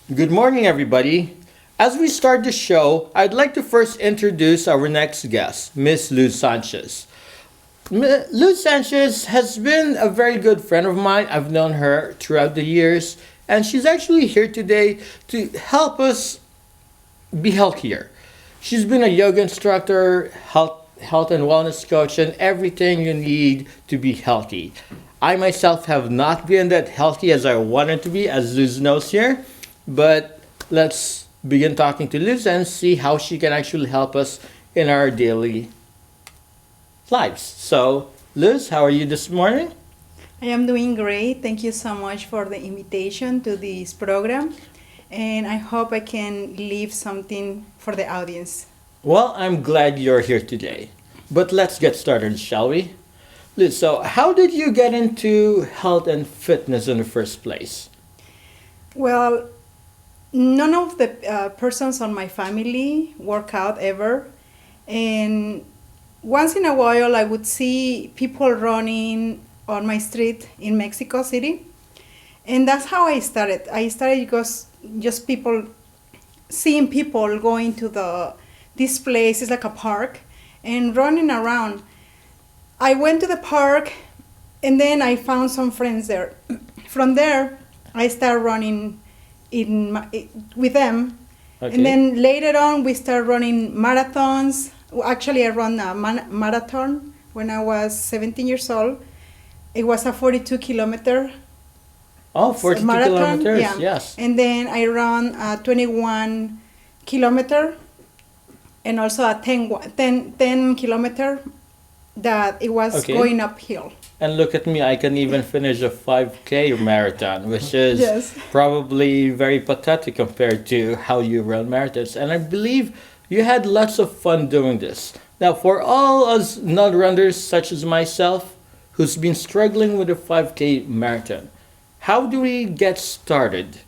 Good morning, everybody. As we start the show, I'd like to first introduce our next guest, Miss Luz Sanchez. Luz Sanchez has been a very good friend of mine. I've known her throughout the years, and she's actually here today to help us be healthier. She's been a yoga instructor, health and wellness coach, and everything you need to be healthy. I myself have not been that healthy as I wanted to be, as Luz knows here, but let's begin talking to Luz and see how she can actually help us in our daily lives. So, Luz, how are you this morning? I am doing great. Thank you so much for the invitation to this program. And I hope I can leave something for the audience. Well, I'm glad you're here today. But let's get started, shall we? Luz, so how did you get into health and fitness in the first place? Well, none of the persons on my family work out ever. And once in a while, I would see people running on my street in Mexico City. And that's how I started. I started because just people, seeing people going to this place, it's like a park, and running around. I went to the park and then I found some friends there. From there, I started running with them. Okay. And then later on, we started running marathons. Actually, I ran a marathon when I was 17 years old. It was a 42 kilometer Oh, 42 marathon. kilometers, Yeah. yes. And then I ran a 21 kilometer and also a 10 kilometer that it was Okay. going uphill. And look at me, I can even finish a 5K marathon, which is Yes. probably very pathetic compared to how you run marathons. And I believe you had lots of fun doing this. Now, for all us non-runners such as myself, who's been struggling with a 5K marathon, how do we get started?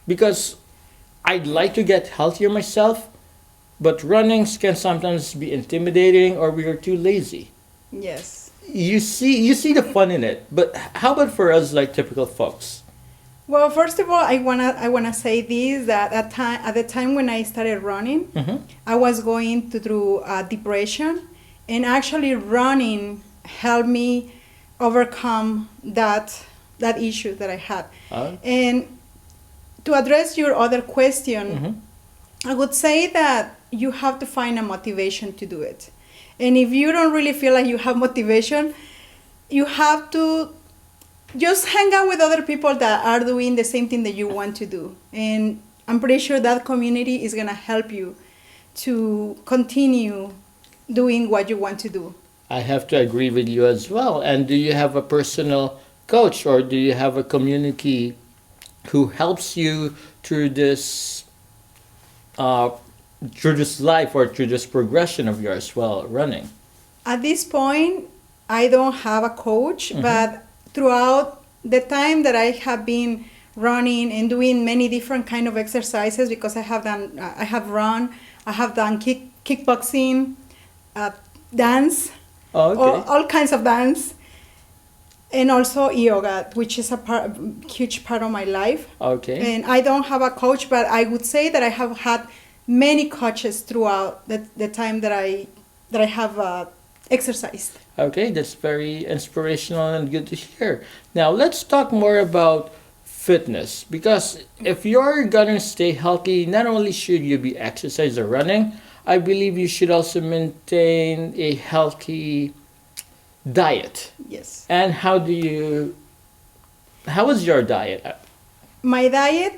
Because I'd like to get healthier myself, but running can sometimes be intimidating or we are too lazy. Yes. You see the fun in it, but how about for us like typical folks? Well, first of all, I wanna say this, that at the time when I started running, Mm-hmm. I was going through depression, and actually running helped me overcome that issue that I had. And to address your other question, Mm-hmm. I would say that you have to find a motivation to do it. And if you don't really feel like you have motivation, you have to just hang out with other people that are doing the same thing that you want to do. And I'm pretty sure that community is going to help you to continue doing what you want to do. I have to agree with you as well. And do you have a personal coach or do you have a community who helps you through uh, this life or through this progression of yours while running? At this point, I don't have a coach, but throughout the time that I have been running and doing many different kind of exercises, because I have done kickboxing, dance, Oh, okay. all kinds of dance, and also yoga, which is a huge part of my life. Okay. And I don't have a coach, but I would say that I have had many coaches throughout the time that I have exercised. Okay, that's very inspirational and good to hear. Now, let's talk more about fitness because if you're gonna stay healthy, not only should you be exercising or running, I believe you should also maintain a healthy diet. Yes. And how is your diet? My diet,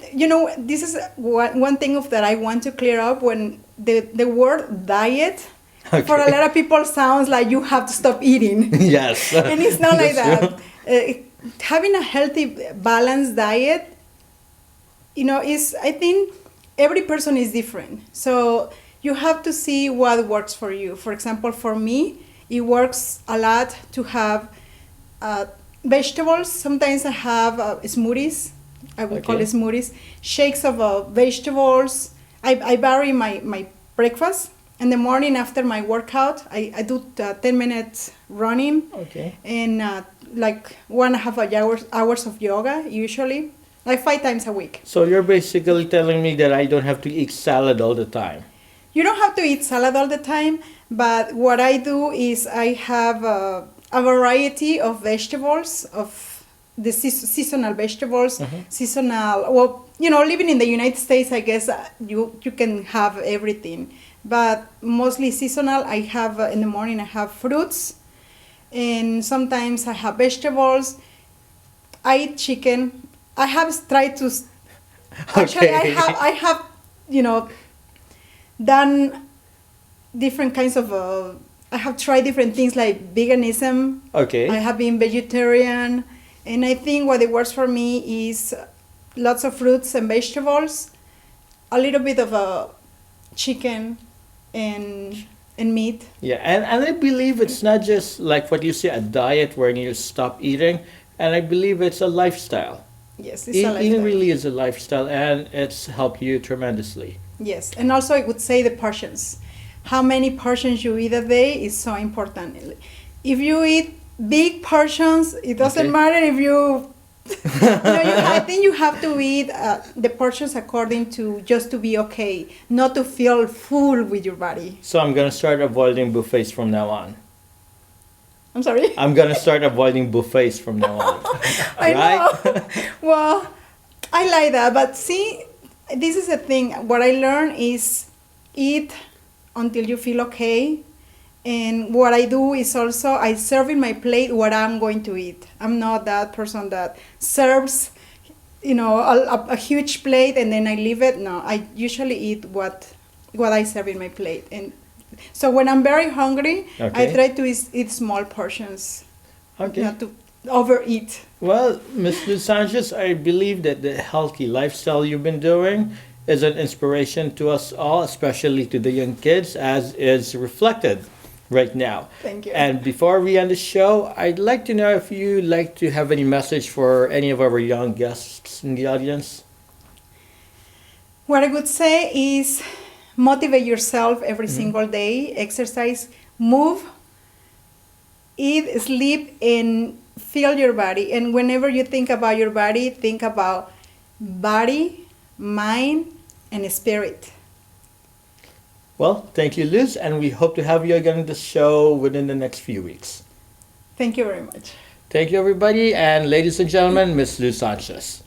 this is one thing that I want to clear up. When the word diet, for a Okay. lot of people, sounds like you have to stop eating. Yes. And it's not like That's that. Having a healthy, balanced diet, is, I think every person is different. So you have to see what works for you. For example, for me, it works a lot to have vegetables. Sometimes I have smoothies. I would call Okay. it smoothies. Shakes of vegetables. I vary my breakfast. In the morning after my workout, I do 10 minutes running Okay. and like 1.5 hours of yoga usually. like 5 times a week. So you're basically telling me that I don't have to eat salad all the time. You don't have to eat salad all the time, but what I do is I have a variety of vegetables, of the seasonal vegetables, seasonal. Well, living in the United States, I guess you can have everything, but mostly seasonal. I have in the morning I have fruits, and sometimes I have vegetables. I eat chicken. I have tried to. Actually, Okay. I have, done different kinds of. I have tried different things like veganism. Okay. I have been vegetarian, and I think what it works for me is lots of fruits and vegetables, a little bit of a chicken, and meat. Yeah, and I believe it's not just like what you say, a diet where you stop eating, and I believe it's a lifestyle. Yes, it's a lifestyle. Eating really is a lifestyle, and it's helped you tremendously. Yes, and also I would say the portions. How many portions you eat a day is so important. If you eat big portions, it doesn't Okay. matter if you. I think you have to eat the portions according to just to be okay, not to feel full with your body. So I'm gonna start avoiding buffets from now on. I'm sorry. I'm gonna start avoiding buffets from now on. I Right? know. Well, I like that, but see, this is the thing. What I learned is eat until you feel okay. And what I do is also I serve in my plate what I'm going to eat. I'm not that person that serves, a huge plate and then I leave it. No, I usually eat what I serve in my plate. And so when I'm very hungry, I Okay. try to eat small portions, Okay. not to overeat. Well, Ms. Luz Sanchez, I believe that the healthy lifestyle you've been doing is an inspiration to us all, especially to the young kids, as is reflected right now. Thank you. And before we end the show, I'd like to know if you'd like to have any message for any of our young guests in the audience. What I would say is motivate yourself every single day, exercise, move, eat, sleep, and feel your body. And whenever you think about your body, think about body, mind, and spirit. Well, thank you, Luz, and we hope to have you again on the show within the next few weeks. Thank you very much. Thank you, everybody, and ladies and gentlemen, Ms. Luz Sanchez.